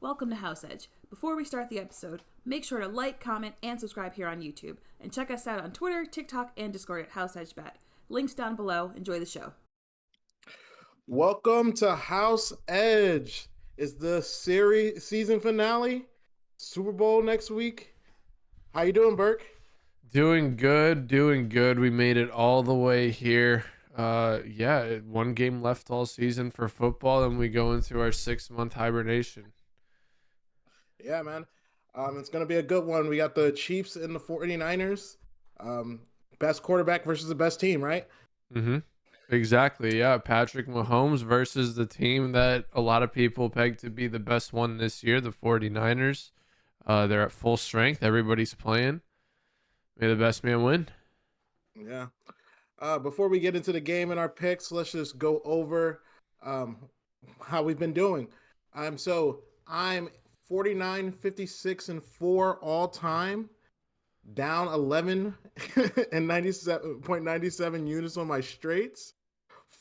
Welcome to House Edge. Before we start the episode, make sure to like, comment, and subscribe here on YouTube. And check us out on Twitter, TikTok, and Discord at House Edge Bet. Links down below. Enjoy the show. Welcome to House Edge. It's the season finale. Super Bowl next week. How you doing, Burke? Doing good. We made it all the way here. One game left all season for football, and we go into our 6-month hibernation. Yeah, man. It's going to be a good one. We got the Chiefs and the 49ers. Best quarterback versus the best team, right? Mm-hmm. Exactly, yeah. Patrick Mahomes versus the team that a lot of people peg to be the best one this year, the 49ers. They're at full strength. Everybody's playing. May the best man win. Yeah. Before we get into the game and our picks, let's just go over how we've been doing. I'm 49, 56, and 4 all time, down 11 and 97.97 units on my straights,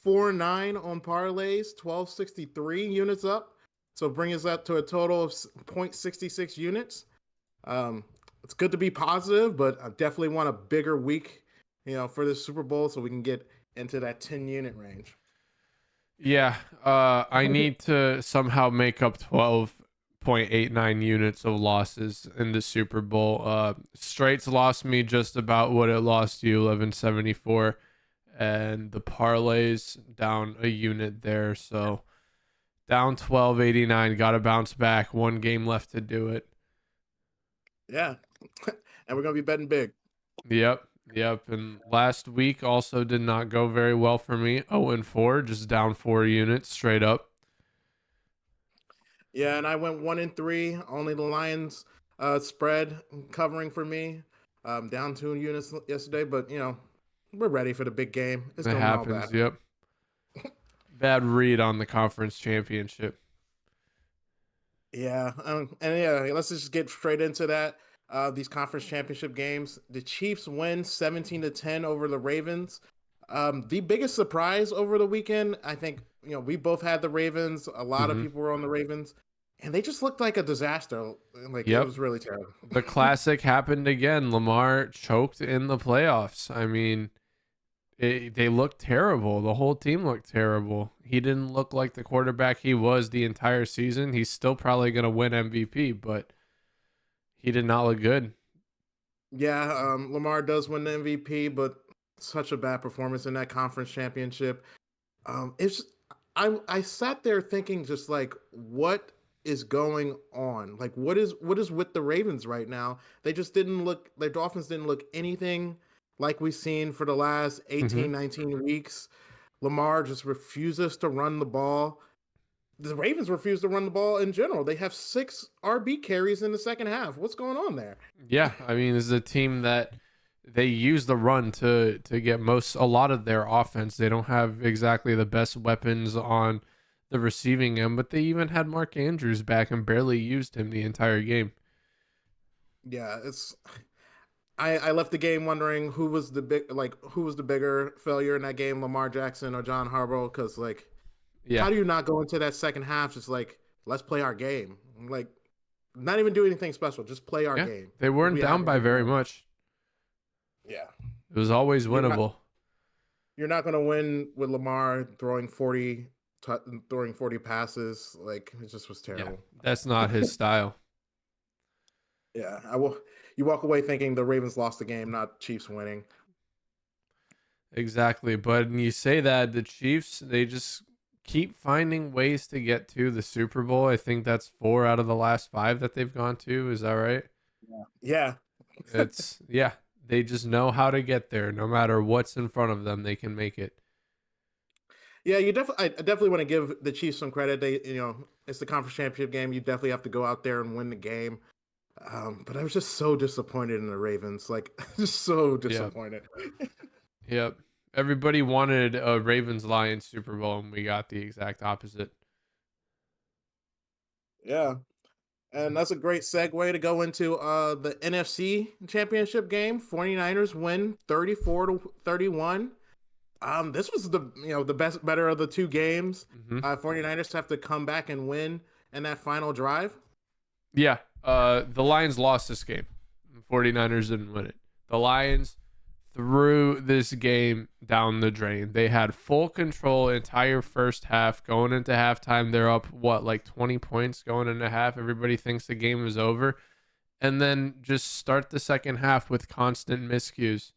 4-9 on parlays, 1263 units up. So bring us up to a total of 0.66 units. It's good to be positive, but I definitely want a bigger week, for the Super Bowl so we can get into that 10 unit range. Yeah, I need to somehow make up 12.89 units of losses in the Super Bowl. Straights lost me just about what it lost you, 1174, and the parlays down a unit there. So down 1289, got to bounce back. One game left to do it. Yeah, and we're gonna be betting big. Yep. And last week also did not go very well for me. 0-4, just down 4 units straight up. Yeah, and I went 1-3. Only the Lions spread covering for me. Down 2 units yesterday, but we're ready for the big game. It's It going happens. all bad. Yep. Bad read on the conference championship. Yeah, let's just get straight into that. These conference championship games. The Chiefs win 17-10 over the Ravens. The biggest surprise over the weekend, I think, we both had the Ravens. A lot of people were on the Ravens, and they just looked like a disaster. It was really terrible. The classic happened again. Lamar choked in the playoffs. I mean, they looked terrible. The whole team looked terrible. He didn't look like the quarterback he was the entire season. He's still probably going to win MVP, but he did not look good. Yeah, Lamar does win the MVP, but such a bad performance in that conference championship. I sat there thinking just like, what is going on? Like, what is with the Ravens right now? They just didn't look, their Dolphins didn't look anything like we've seen for the last 18, 19 weeks. Lamar just refuses to run the ball. The Ravens refuse to run the ball in general. They have 6 RB carries in the second half. What's going on there? Yeah, I mean, this is a team that they use the run to get a lot of their offense. They don't have exactly the best weapons on the receiving end, but they even had Mark Andrews back and barely used him the entire game. Yeah, I left the game wondering who was the bigger failure in that game, Lamar Jackson or John Harbaugh, because how do you not go into that second half just let's play our game? Not even do anything special, just play our game. They weren't down by very much. Yeah. It was always winnable. You're not going to win with Lamar throwing 40 passes. It just was terrible. Yeah, that's not his style. Yeah. You walk away thinking the Ravens lost the game, not Chiefs winning. Exactly. But when you say that, the Chiefs, they just keep finding ways to get to the Super Bowl. I think that's 4 out of the last 5 that they've gone to. Is that right? Yeah. They just know how to get there. No matter what's in front of them, they can make it. Yeah, I definitely want to give the Chiefs some credit. They, it's the conference championship game. You definitely have to go out there and win the game. But I was just so disappointed in the Ravens. Just so disappointed. Yep. Everybody wanted a Ravens-Lions Super Bowl, and we got the exact opposite. Yeah. And that's a great segue to go into the NFC championship game. 49ers win 34-31. This was the better of the 2 games. 49ers have to come back and win in that final drive. Yeah. The Lions lost this game. The 49ers didn't win it. The Lions threw this game down the drain. They had full control entire first half. Going into halftime, they're up, like 20 points going into half. Everybody thinks the game is over. And then just start the second half with constant miscues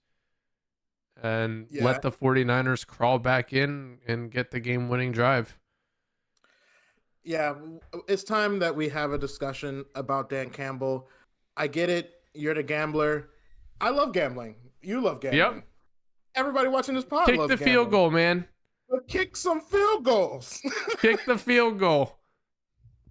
and Yeah, let the 49ers crawl back in and get the game-winning drive. yeah. It's time that we have a discussion about Dan Campbell. I get it. You're the gambler. I love gambling. You love gambling. Yep. Everybody watching this pod Kick loves the field gambling. goal, man. But kick some field goals. Kick the field goal.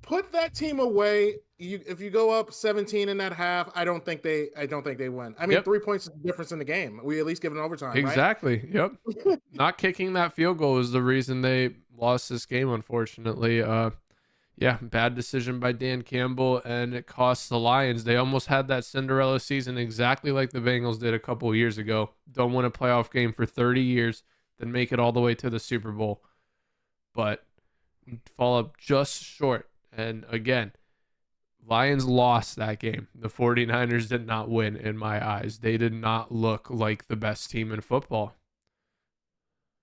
Put that team away. If you go up 17 in that half, I don't think they win. I mean, Yep. 3 points is the difference in the game. We at least give it overtime, Exactly. Yep. Not kicking that field goal is the reason they lost this game, unfortunately. Yeah, bad decision by Dan Campbell, and it costs the Lions. They almost had that Cinderella season exactly like the Bengals did a couple of years ago. Don't win a playoff game for 30 years, then make it all the way to the Super Bowl. But fall up just short. And again, Lions lost that game. The 49ers did not win in my eyes. They did not look like the best team in football.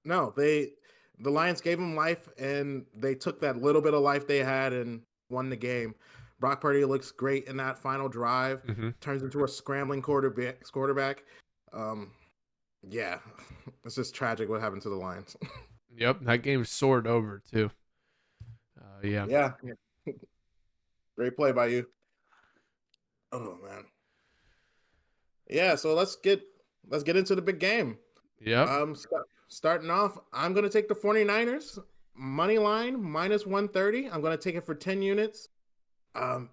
No, the Lions gave them life, and they took that little bit of life they had and won the game. Brock Purdy looks great in that final drive. Mm-hmm. Turns into a scrambling quarterback. Yeah, it's just tragic what happened to the Lions. Yep, that game soared over too. Yeah. Yeah, great play by you. Oh man. Yeah, so let's get into the big game. Yep. Starting off, I'm going to take the 49ers money line -130. I'm going to take it for 10 units.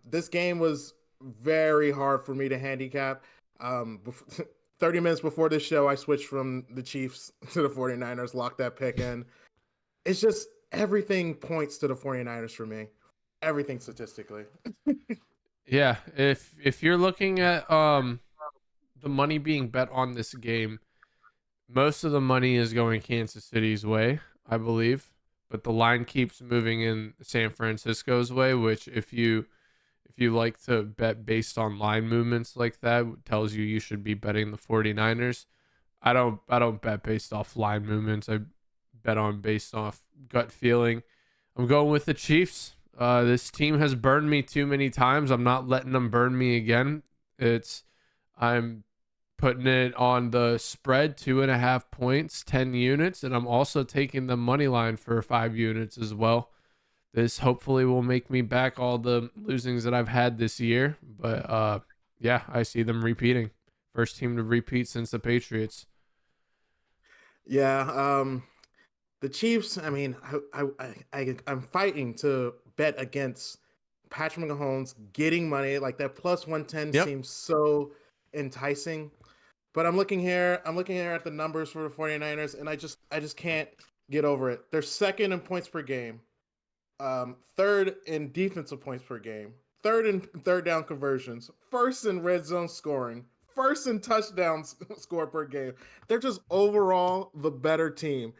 This game was very hard for me to handicap. 30 minutes before this show, I switched from the Chiefs to the 49ers, locked that pick in. It's just everything points to the 49ers for me. Everything statistically. Yeah, if you're looking at the money being bet on this game, most of the money is going Kansas City's way, I believe, but the line keeps moving in San Francisco's way, which if you like to bet based on line movements like that, tells you should be betting the 49ers. I don't bet based off line movements. I bet on based off gut feeling. I'm going with the Chiefs. This team has burned me too many times. I'm not letting them burn me again. I'm putting it on the spread, 2.5 points, 10 units, and I'm also taking the money line for 5 units as well. This hopefully will make me back all the losings that I've had this year. But yeah, I see them repeating. First team to repeat since the Patriots. Yeah, the Chiefs. I mean, I'm fighting to bet against Patrick Mahomes getting money. Like that plus 110 Yep. seems so enticing. But I'm looking here at the numbers for the 49ers, and I just can't get over it. They're second in points per game, third in defensive points per game, third in third down conversions, first in red zone scoring, first in touchdowns score per game. They're just overall the better team.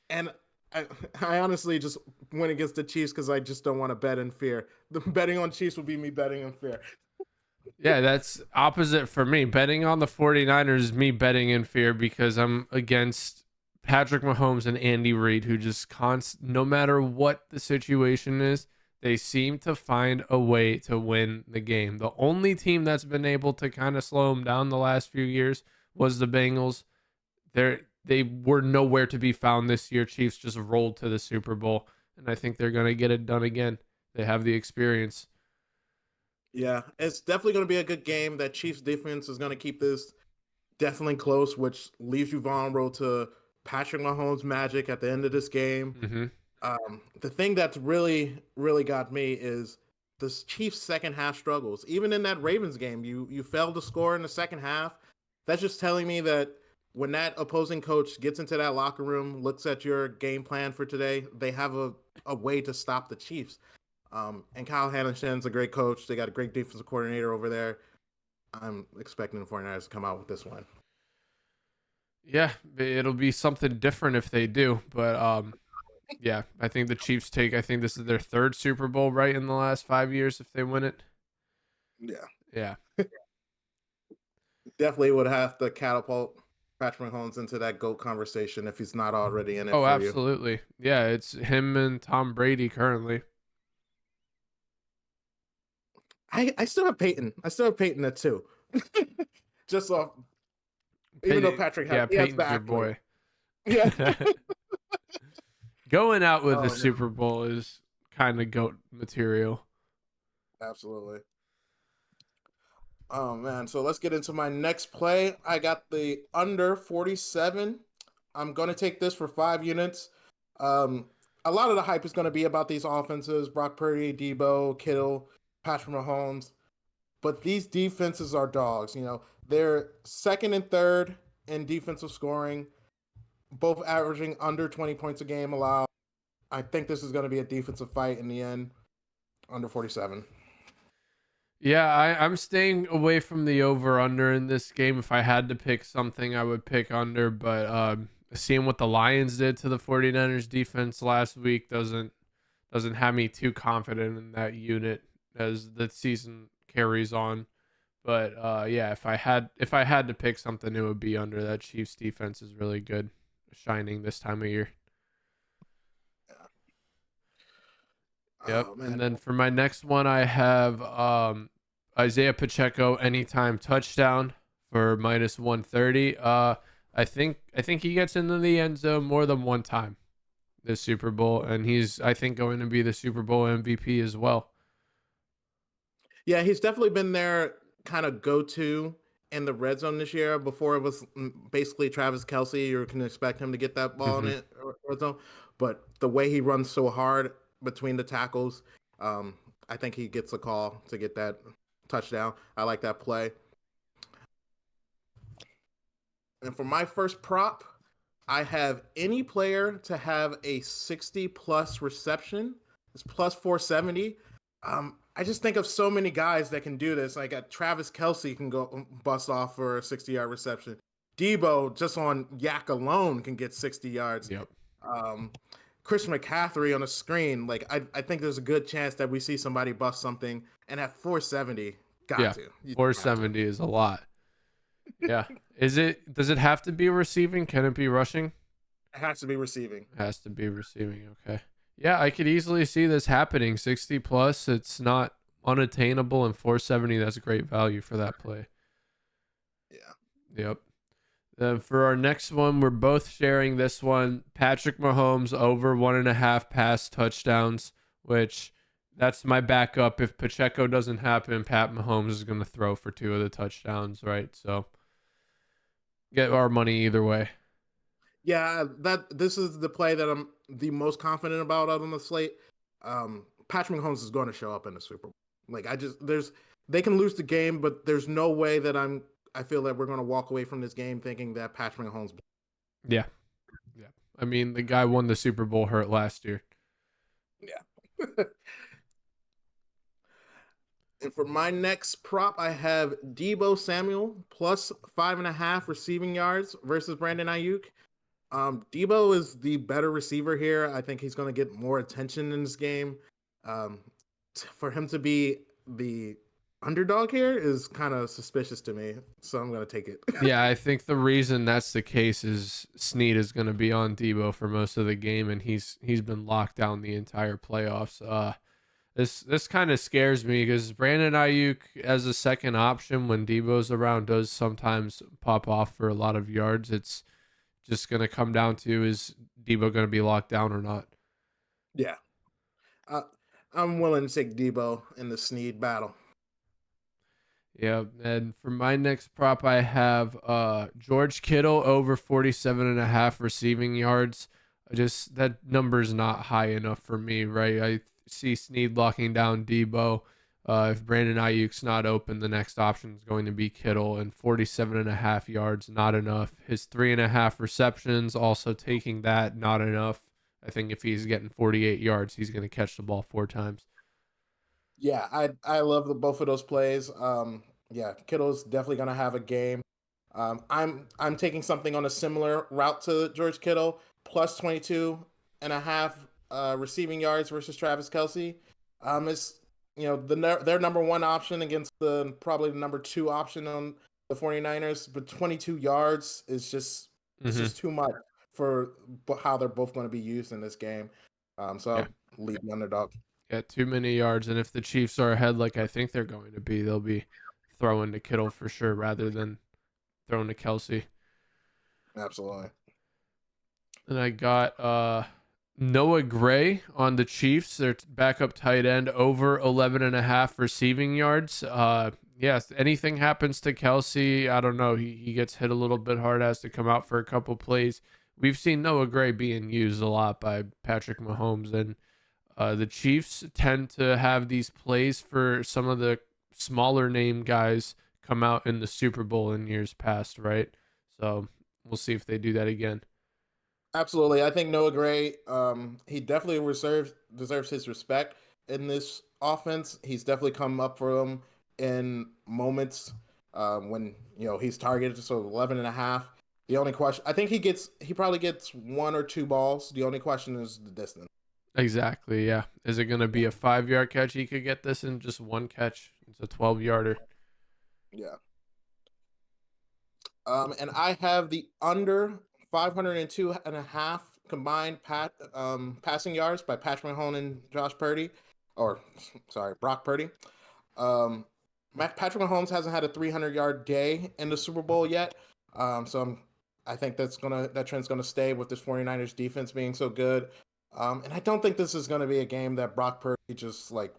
And I honestly just went against the Chiefs because I just don't want to bet in fear. The betting on Chiefs would be me betting in fear. Yeah, that's opposite for me. Betting on the 49ers is me betting in fear because I'm against Patrick Mahomes and Andy Reid, who just no matter what the situation is, they seem to find a way to win the game. The only team that's been able to kind of slow them down the last few years was the Bengals. They were nowhere to be found this year. Chiefs just rolled to the Super Bowl, and I think they're going to get it done again. They have the experience. Yeah, it's definitely going to be a good game. That Chiefs defense is going to keep this definitely close, which leaves you vulnerable to Patrick Mahomes' magic at the end of this game. Mm-hmm. The thing that's really, really got me is this Chiefs second half struggles. Even in that Ravens game, you failed to score in the second half. That's just telling me that when that opposing coach gets into that locker room, looks at your game plan for today, they have a way to stop the Chiefs. And Kyle Shanahan's a great coach. They got a great defensive coordinator over there. I'm expecting the 49ers to come out with this one. Yeah, it'll be something different if they do. But Yeah, I think the Chiefs I think this is their third Super Bowl, right, in the last 5 years if they win it. Yeah, Yeah. definitely would have to catapult Patrick Mahomes into that GOAT conversation if he's not already in it Oh, for you. absolutely. Yeah, it's him and Tom Brady currently. I still have Peyton. I still have Peyton at 2. Just off, even though Patrick Yeah, he has the Peyton's your accolade. boy. Yeah. Going out with the Oh man, Super Bowl is kind of GOAT material. absolutely. Oh man, so let's get into my next play. I got the under 47. I'm going to take this for 5 units. Um, a lot of the hype is going to be about these offenses: Brock Purdy, Debo, Kittle, Patrick Mahomes. But these defenses are dogs. They're second and third in defensive scoring, both averaging under 20 points a game allowed. I think this is going to be a defensive fight in the end. Under 47. Yeah, I'm staying away from the over under in this game. If I had to pick something, I would pick under, but seeing what the Lions did to the 49ers defense last week doesn't have me too confident in that unit as the season carries on. But yeah, if I had to pick something, it would be under. That Chiefs defense is really good, shining this time of year. Yep. Oh And man. then for my next one, I have Isaiah Pacheco anytime touchdown for -130. I think he gets into the end zone more than one time this Super Bowl, and he's I think going to be the Super Bowl MVP as well. Yeah, he's definitely been their kind of go-to in the red zone this year. Before it was basically Travis Kelce, you can expect him to get that ball in Hmm. it red zone. But the way he runs so hard between the tackles, I think he gets a call to get that touchdown. I like that play. And for my first prop, I have any player to have a 60 plus reception. It's plus 470. I just think of so many guys that can do this. Like Travis Kelce can go bust off for a 60-yard reception. Debo, just on Yak alone, can get 60 yards. Yep. Um, Chris McCaffrey on the screen. Like I think there's a good chance that we see somebody bust something. And at 470, got Yeah. to. You have to. 470 is a lot. Yeah. Does it have to be receiving? Can it be rushing? It has to be receiving. It has to be receiving. Okay. Yeah, I could easily see this happening. 60 plus, it's not unattainable, and 470, that's a great value for that play. Yeah. Yep. Then for our next one, we're both sharing this one. Patrick Mahomes over 1.5 pass touchdowns, which that's my backup. If Pacheco doesn't happen, Pat Mahomes is going to throw for 2 of the touchdowns, right? So get our money either way. Yeah, this is the play that I'm the most confident about out on the slate. Patrick Mahomes is going to show up in the Super Bowl. Like they can lose the game, but there's no way that I feel that we're going to walk away from this game thinking that Patrick Mahomes. Yeah. Yeah. I mean, the guy won the Super Bowl hurt last year. Yeah. And for my next prop, I have Debo Samuel plus 5.5 receiving yards versus Brandon Ayuk. Debo is the better receiver here. I think he's going to get more attention in this game. For him to be the underdog here is kind of suspicious to me, so I'm going to take it. Yeah, I think the reason that's the case is Snead is going to be on Debo for most of the game, and he's been locked down the entire playoffs. This kind of scares me because Brandon Ayuk as a second option when Debo's around does sometimes pop off for a lot of yards. It's just going to come down to is Debo going to be locked down or not? Yeah. I'm willing to take Debo in the Snead battle. Yeah, and for my next prop, I have George Kittle over 47.5 receiving yards. That number's not high enough for me, right? I see Snead locking down Debo. If Brandon Ayuk's not open, the next option is going to be Kittle, and 47.5 yards, not enough. His 3.5 receptions, also taking that, not enough. I think if he's getting 48 yards, he's going to catch the ball 4 times. Yeah, I love both of those plays. Yeah, Kittle's definitely gonna have a game. I'm taking something on a similar route to George Kittle plus 22. and a half receiving yards versus Travis Kelce. It's their number one option against probably the number two option on the 49ers, but 22 yards is just it's Mm-hmm. just too much for how they're both going to be used in this game. So Yeah. I'll leave the underdog. Yeah, too many yards. And if the Chiefs are ahead like I think they're going to be, they'll be throwing to Kittle for sure rather than throwing to Kelce. Absolutely. And I got Noah Gray on the Chiefs, their backup tight end, over 11.5 receiving yards. Yes, anything happens to Kelce, I don't know. He gets hit a little bit hard, has to come out for a couple plays. We've seen Noah Gray being used a lot by Patrick Mahomes, and the Chiefs tend to have these plays for some of the smaller name guys come out in the Super Bowl in years past, right? So we'll see if they do that again. Absolutely. I think Noah Gray, he definitely deserves his respect in this offense. He's definitely come up for them in moments when he's targeted. So 11 and a half. The only question, I think he probably gets one or two balls. The only question is the distance. Exactly, yeah. Is it going to be a 5-yard catch? He could get this in just one catch. It's a 12-yarder. Yeah. And I have the under 502 and a half combined passing yards by Patrick Mahomes and Brock Purdy. Patrick Mahomes hasn't had a 300-yard day in the Super Bowl yet. I think that trend's gonna stay with this 49ers defense being so good. And I don't think this is gonna be a game that Brock Purdy just like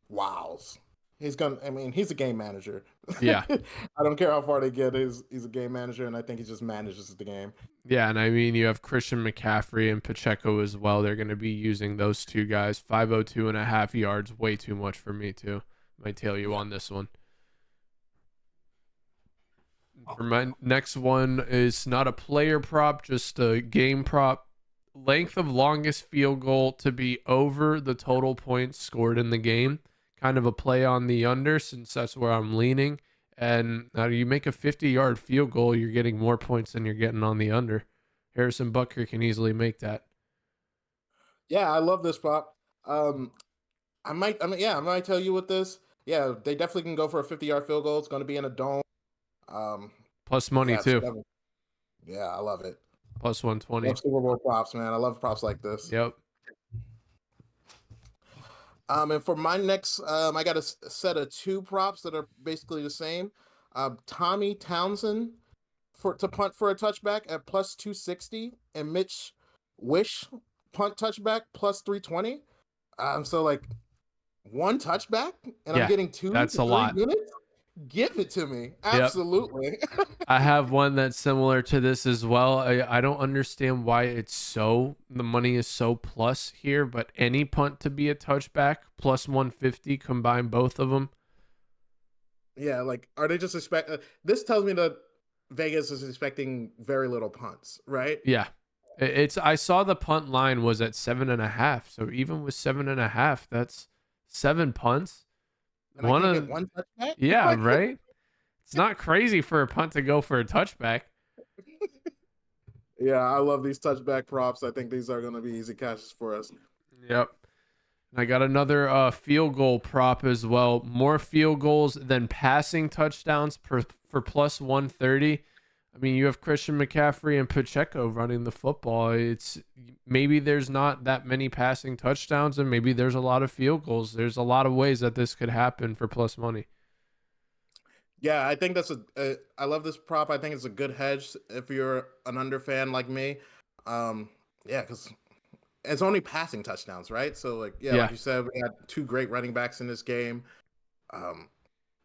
wows. He's a game manager. Yeah. I don't care how far they get. He's a game manager, and I think he just manages the game. Yeah, and I mean, you have Christian McCaffrey and Pacheco as well. They're going to be using those two guys. 502.5 yards, way too much for me, too. Might tail you on this one. For my next one is not a player prop, just a game prop. Length of longest field goal to be over the total points scored in the game. Kind of a play on the under, since that's where I'm leaning. And you make a 50-yard field goal, you're getting more points than you're getting on the under. Harrison Butker can easily make that. Yeah, I love this prop. I might tell you with this. Yeah, they definitely can go for a 50-yard field goal. It's going to be in a dome. Plus money too. Yeah, I love it. Plus 120. Love Super Bowl props, man. I love props like this. Yep. And for my next, I got a set of two props that are basically the same. Tommy Townsend to punt for a touchback at plus 260, and Mitch Wish punt touchback plus 320. So like one touchback, and I'm getting two. That's a lot. Units? Give it to me. Absolutely. Yep. I have one that's similar to this as well. I don't understand why the money is so plus here, but any punt to be a touchback plus 150, combine both of them. Yeah, like, are they just this tells me that Vegas is expecting very little punts, right? Yeah. I saw the punt line was at 7.5. So even with 7.5, that's 7 punts. And one touchback? Yeah, right? It's not crazy for a punt to go for a touchback. Yeah, I love these touchback props. I think these are going to be easy catches for us. Yep. I got another field goal prop as well. More field goals than passing touchdowns for plus 130. I mean, you have Christian McCaffrey and Pacheco running the football. It's maybe there's not that many passing touchdowns, and maybe there's a lot of field goals. There's a lot of ways that this could happen for plus money. Yeah, I think I love this prop. I think it's a good hedge if you're an under fan like me. Yeah, because it's only passing touchdowns, right? So like you said, we had two great running backs in this game.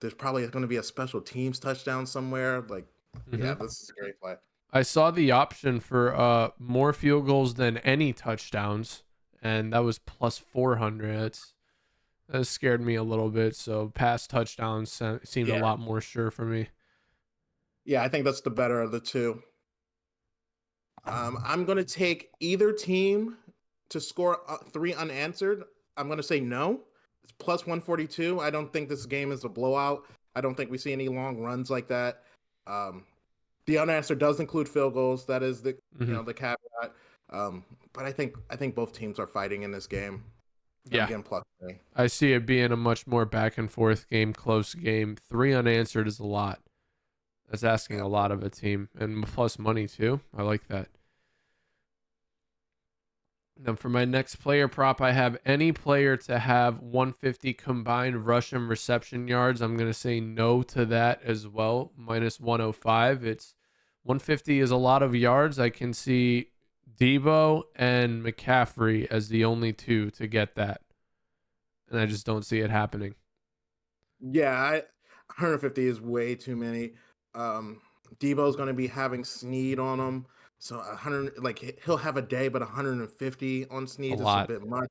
There's probably going to be a special teams touchdown somewhere. Like, yeah, this is a great play. I saw the option for more field goals than any touchdowns, and that was plus 400. That scared me a little bit. So pass touchdowns seemed a lot more sure for me. Yeah, I think that's the better of the two. I'm going to take either team to score 3 unanswered. I'm going to say no. It's plus 142. I don't think this game is a blowout. I don't think we see any long runs like that. The unanswered does include field goals. That is the the caveat. But I think both teams are fighting in this game. Yeah. Again, plus 3. I see it being a much more back and forth game, close game. 3 unanswered is a lot. That's asking Yeah. a lot of a team, and plus money too. I like that. Now for my next player prop, I have any player to have 150 combined rush and reception yards. I'm going to say no to that as well. Minus 105. It's 150 is a lot of yards. I can see Debo and McCaffrey as the only two to get that. And I just don't see it happening. Yeah, 150 is way too many. Debo's going to be having Snead on him. So 100, like he'll have a day, but 150 on Snead is a bit much.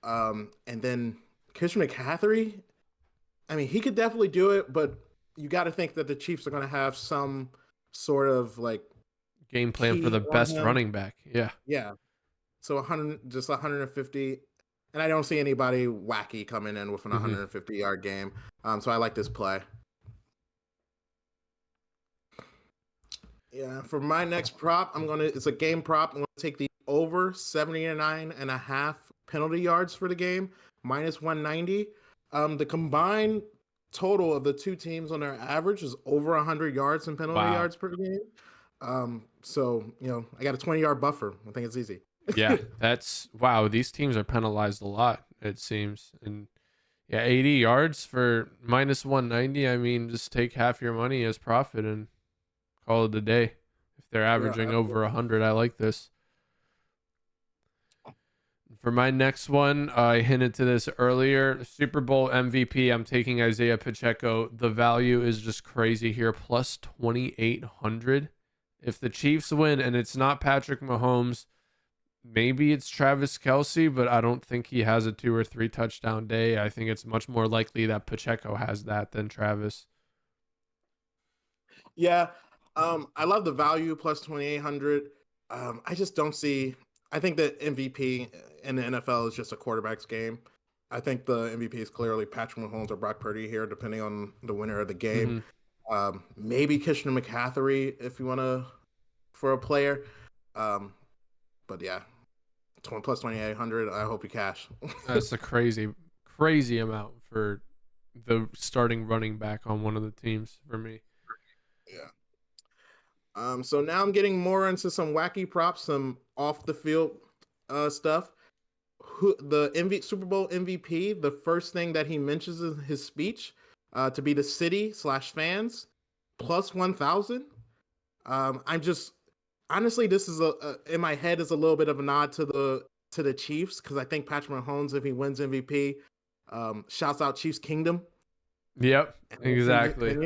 And then Christian McCaffrey, I mean, he could definitely do it, but you got to think that the Chiefs are going to have some sort of like game plan for the best running back. Yeah. Yeah. So 150. And I don't see anybody wacky coming in with an 150-yard game. So I like this play. Yeah, for my next prop, it's a game prop. I'm gonna take the over 79.5 penalty yards for the game, minus 190. The combined total of the two teams on their average is over 100 yards in penalty yards per game. So I got a 20-yard buffer. I think it's easy. Yeah, that's wow. These teams are penalized a lot, it seems. And yeah, 80 yards for minus 190. I mean, just take half your money as profit and call it a day. If they're averaging over 100, I like this. For my next one, I hinted to this earlier. Super Bowl MVP, I'm taking Isaiah Pacheco. The value is just crazy here, plus 2,800. If the Chiefs win and it's not Patrick Mahomes, maybe it's Travis Kelce, but I don't think he has a 2 or 3 touchdown day. I think it's much more likely that Pacheco has that than Travis. Yeah, I love the value plus 2,800. I just don't see. I think that MVP in the NFL is just a quarterback's game. I think the MVP is clearly Patrick Mahomes or Brock Purdy here, depending on the winner of the game. Maybe Christian McCaffrey if you want to for a player. But yeah, plus 2,800. I hope you cash. That's a crazy amount for the starting running back on one of the teams for me. Yeah. So now I'm getting more into some wacky props, some off the field stuff. The Super Bowl MVP, the first thing that he mentions in his speech, to be the city/fans, plus 1,000. I'm just honestly, this is in my head is a little bit of a nod to the Chiefs because I think Patrick Mahomes, if he wins MVP, shouts out Chiefs Kingdom. Yep, exactly.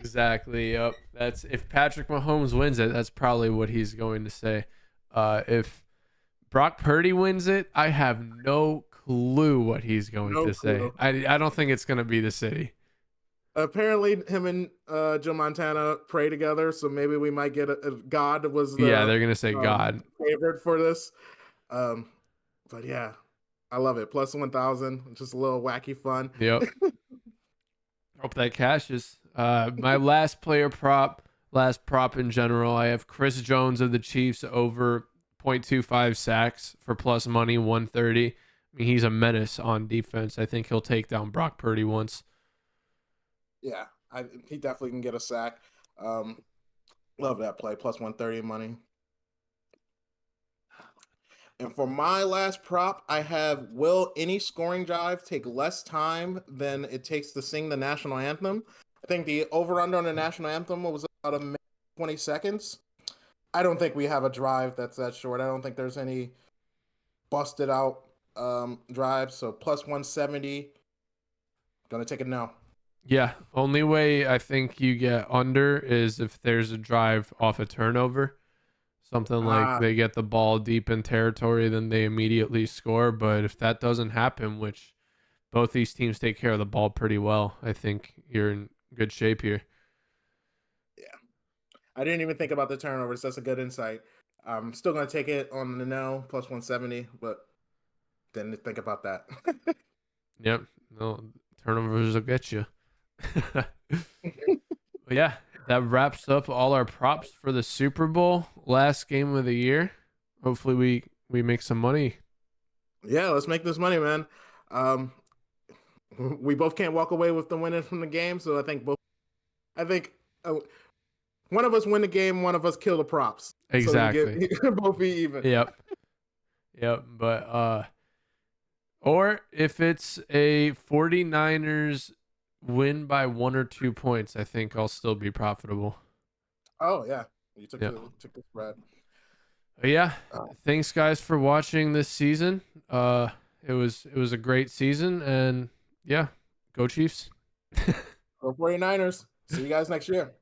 Exactly. Yep. That's if Patrick Mahomes wins it, that's probably what he's going to say. If Brock Purdy wins it, I have no clue what he's going to say. I don't think it's going to be the city. Apparently, him and Joe Montana pray together, so maybe we might get a God was the they're going to say God favorite for this. But yeah, I love it. Plus 1,000, just a little wacky fun. Yep. Hope that cashes. My last prop in general, I have Chris Jones of the Chiefs over 0.25 sacks for plus money 130. I mean, he's a menace on defense. I think he'll take down Brock Purdy once. Yeah, he definitely can get a sack. Love that play, plus 130 money. And for my last prop, I have will any scoring drive take less time than it takes to sing the national anthem? I think the over-under on the national anthem was about a minute 20 seconds. I don't think we have a drive that's that short. I don't think there's any busted out drives. So plus 170. Gonna take it now. Yeah, only way I think you get under is if there's a drive off a turnover. Something like they get the ball deep in territory, then they immediately score. But if that doesn't happen, which both these teams take care of the ball pretty well, I think you're in good shape here. Yeah. I didn't even think about the turnovers. That's a good insight. I'm still going to take it on the no, plus 170, but didn't think about that. Yep. No, turnovers will get you. But yeah, that wraps up all our props for the Super Bowl, last game of the year. Hopefully we make some money. Yeah, let's make this money, man. We both can't walk away with the winning from the game, so I think one of us win the game, one of us kill the props. Exactly. So both be even. Yep. But or if it's a 49ers win by 1 or 2 points, I think I'll still be profitable. Oh yeah, you took the spread. But yeah, thanks guys for watching this season. It was a great season, and yeah, go Chiefs. Go 49ers. See you guys next year.